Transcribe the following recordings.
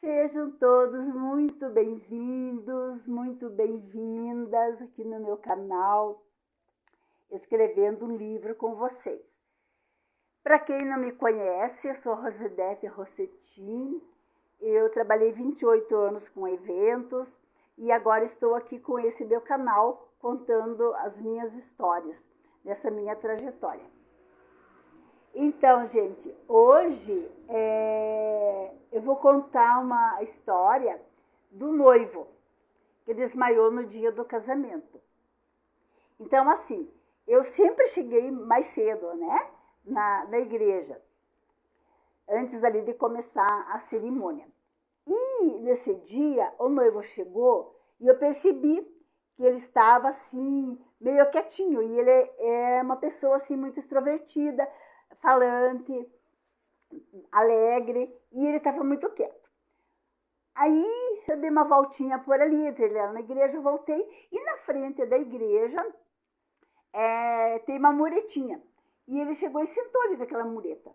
Sejam todos muito bem-vindos, muito bem-vindas aqui no meu canal, escrevendo um livro com vocês. Para quem não me conhece, eu sou Rosidete Rossetin, eu trabalhei 28 anos com eventos e agora estou aqui com esse meu canal contando as minhas histórias, dessa minha trajetória. Então, gente, hoje eu vou contar uma história do noivo que desmaiou no dia do casamento. Então, assim, eu sempre cheguei mais cedo, né, na igreja, antes ali de começar a cerimônia. E nesse dia, o noivo chegou e eu percebi que ele estava, assim, meio quietinho. E ele é uma pessoa, assim, muito extrovertida, falante, alegre, e ele estava muito quieto. Aí eu dei uma voltinha por ali, entrei lá na igreja, voltei, e na frente da igreja tem uma muretinha. E ele chegou e sentou ali naquela mureta.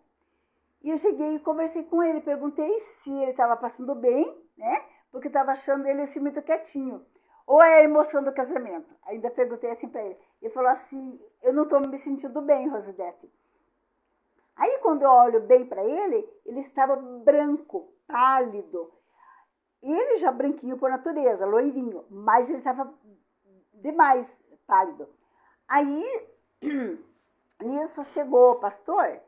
E eu cheguei e conversei com ele, perguntei se ele estava passando bem, né? Porque eu estava achando ele assim muito quietinho. Ou é a emoção do casamento? Ainda perguntei assim para ele. Ele falou assim, eu não estou me sentindo bem, Rosidete. Aí, quando eu olho bem para ele, ele estava branco, pálido. Ele já branquinho por natureza, loirinho, mas ele estava demais pálido. Aí, nisso chegou o pastor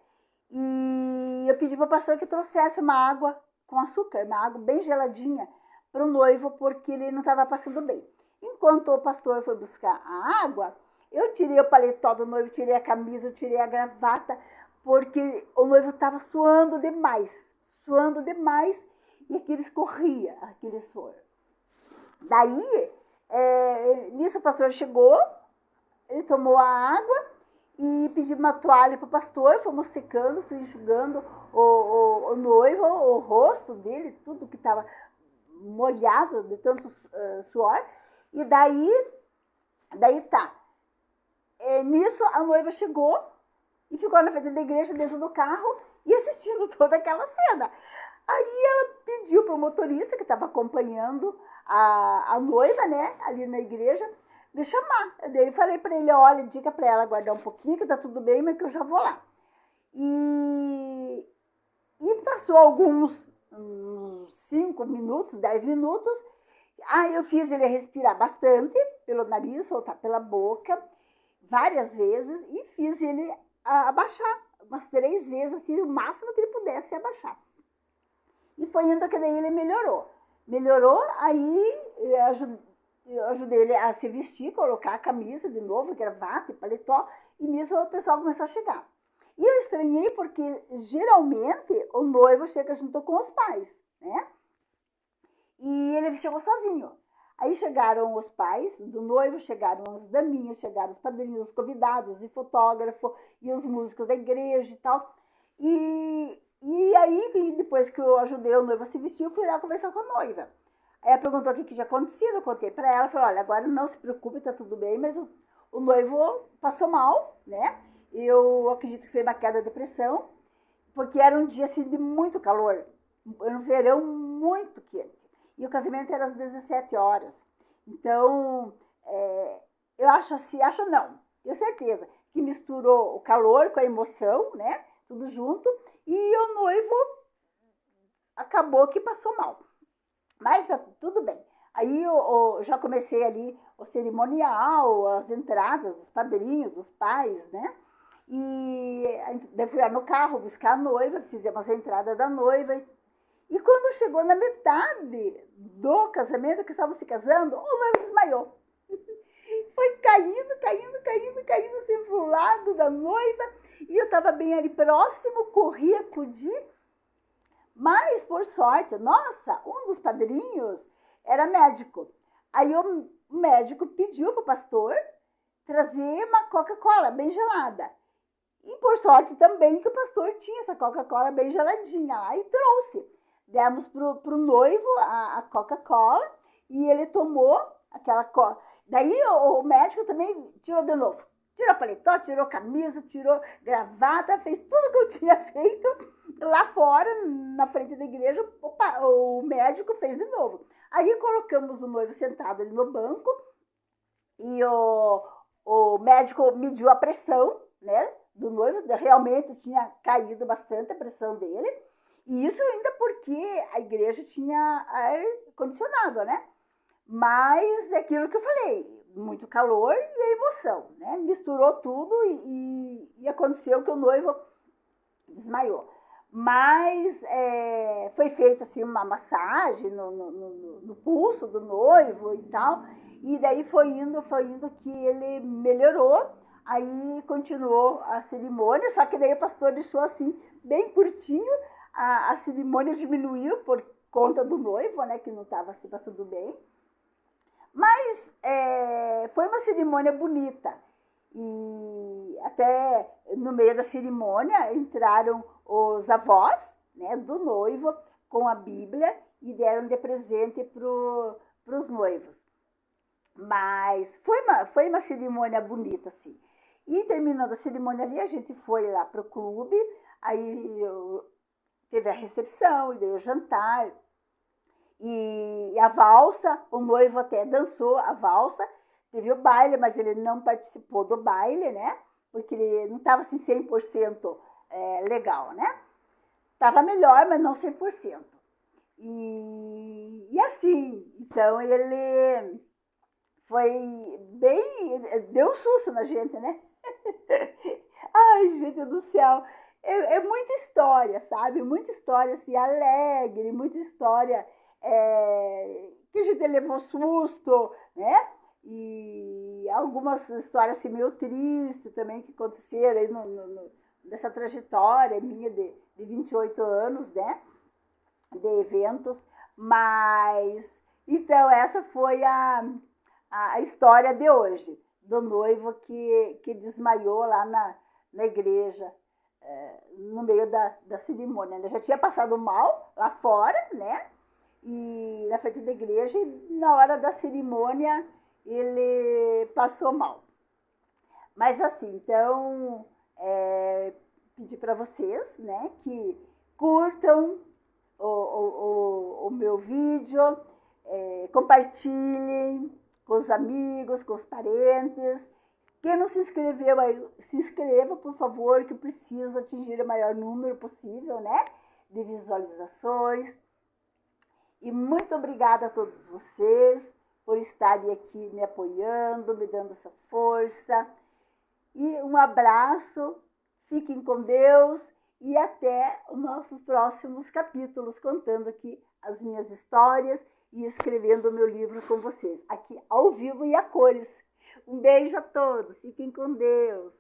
e eu pedi para o pastor que trouxesse uma água com açúcar, uma água bem geladinha para o noivo, porque ele não estava passando bem. Enquanto o pastor foi buscar a água, eu tirei o paletó do noivo, tirei a camisa, tirei a gravata, porque o noivo estava suando demais, e aquilo escorria, aquele suor. Daí, nisso o pastor chegou, ele tomou a água e pediu uma toalha para o pastor, fomos secando, fui enxugando o noivo, o rosto dele, tudo que estava molhado de tanto suor, e daí tá. Nisso a noiva chegou, e ficou na frente da igreja, dentro do carro, e assistindo toda aquela cena. Aí ela pediu para o motorista, que estava acompanhando a noiva, né, ali na igreja, me chamar. Daí eu falei para ele, olha, diga para ela guardar um pouquinho, que tá tudo bem, mas que eu já vou lá. E passou alguns 5 minutos, 10 minutos, aí eu fiz ele respirar bastante pelo nariz, soltar pela boca, várias vezes, e fiz ele abaixar umas 3 vezes, assim, o máximo que ele pudesse abaixar. E foi indo que daí ele melhorou. Aí eu ajudei ele a se vestir, colocar a camisa de novo, gravata e paletó, e nisso o pessoal começou a chegar. E eu estranhei porque, geralmente, o noivo chega junto com os pais, né? E ele chegou sozinho. Aí chegaram os pais do noivo, chegaram as daminhas, chegaram os padrinhos, os convidados, e fotógrafo, e os músicos da igreja e tal. E aí, depois que eu ajudei o noivo a se vestir, eu fui lá conversar com a noiva. Aí ela perguntou o que tinha acontecido, eu contei para ela, falei, olha, agora não se preocupe, tá tudo bem, mas o noivo passou mal, né? Eu acredito que foi uma queda de pressão, porque era um dia assim de muito calor, era um verão muito quente. E o casamento era às 17 horas. Então, eu acho assim, tenho certeza, que misturou o calor com a emoção, né? Tudo junto. E o noivo acabou que passou mal. Mas tudo bem. Aí eu já comecei ali o cerimonial, as entradas dos padrinhos, dos pais, né? E daí fui lá no carro buscar a noiva, fizemos a entrada da noiva. E quando chegou na metade do casamento, que estavam se casando, o noivo desmaiou. Foi caindo assim pro lado da noiva. E eu estava bem ali próximo, corri, acudi. Mas, por sorte, nossa, um dos padrinhos era médico. Aí o médico pediu para o pastor trazer uma Coca-Cola bem gelada. E, por sorte, também que o pastor tinha essa Coca-Cola bem geladinha lá e trouxe. Demos pro noivo a Coca-Cola e ele tomou aquela Coca. Daí o médico também tirou de novo. Tirou paletó, tirou camisa, tirou gravata, fez tudo que eu tinha feito lá fora, na frente da igreja. O médico fez de novo. Aí colocamos o noivo sentado ali no banco e o médico mediu a pressão, né, do noivo. Realmente tinha caído bastante a pressão dele. E isso ainda porque a igreja tinha ar-condicionado, né? Mas é aquilo que eu falei, muito calor e a emoção, né? Misturou tudo e aconteceu que o noivo desmaiou. Mas foi feita assim, uma massagem no pulso do noivo e tal. E daí foi indo que ele melhorou. Aí continuou a cerimônia, só que daí o pastor deixou assim, bem curtinho. A cerimônia diminuiu por conta do noivo, né, que não estava se passando bem. Mas foi uma cerimônia bonita. E até no meio da cerimônia entraram os avós, né, do noivo com a Bíblia e deram de presente para os noivos. Mas foi uma cerimônia bonita, assim. E terminando a cerimônia ali, a gente foi lá para o clube, aí teve a recepção, e daí o jantar, e a valsa, o noivo até dançou a valsa, teve o baile, mas ele não participou do baile, né? Porque ele não estava assim 100% legal, né? Estava melhor, mas não 100%. E assim, então ele foi bem, deu um susto na gente, né? Ai, gente do céu, é muita história, sabe? Muita história assim, alegre, muita história que a gente levou susto, né? E algumas histórias assim, meio tristes também que aconteceram aí nessa trajetória minha de 28 anos, né? De eventos. Mas, então, essa foi a história de hoje, do noivo que desmaiou lá na igreja, no meio da cerimônia. Ele já tinha passado mal lá fora, né? E na frente da igreja, e na hora da cerimônia ele passou mal. Mas assim, então, pedir para vocês, né, que curtam o meu vídeo, compartilhem com os amigos, com os parentes. Quem não se inscreveu aí, se inscreva, por favor, que eu preciso atingir o maior número possível, né, de visualizações. E muito obrigada a todos vocês por estarem aqui me apoiando, me dando essa força. E um abraço, fiquem com Deus e até os nossos próximos capítulos, contando aqui as minhas histórias e escrevendo o meu livro com vocês, aqui ao vivo e a cores. Um beijo a todos, fiquem com Deus.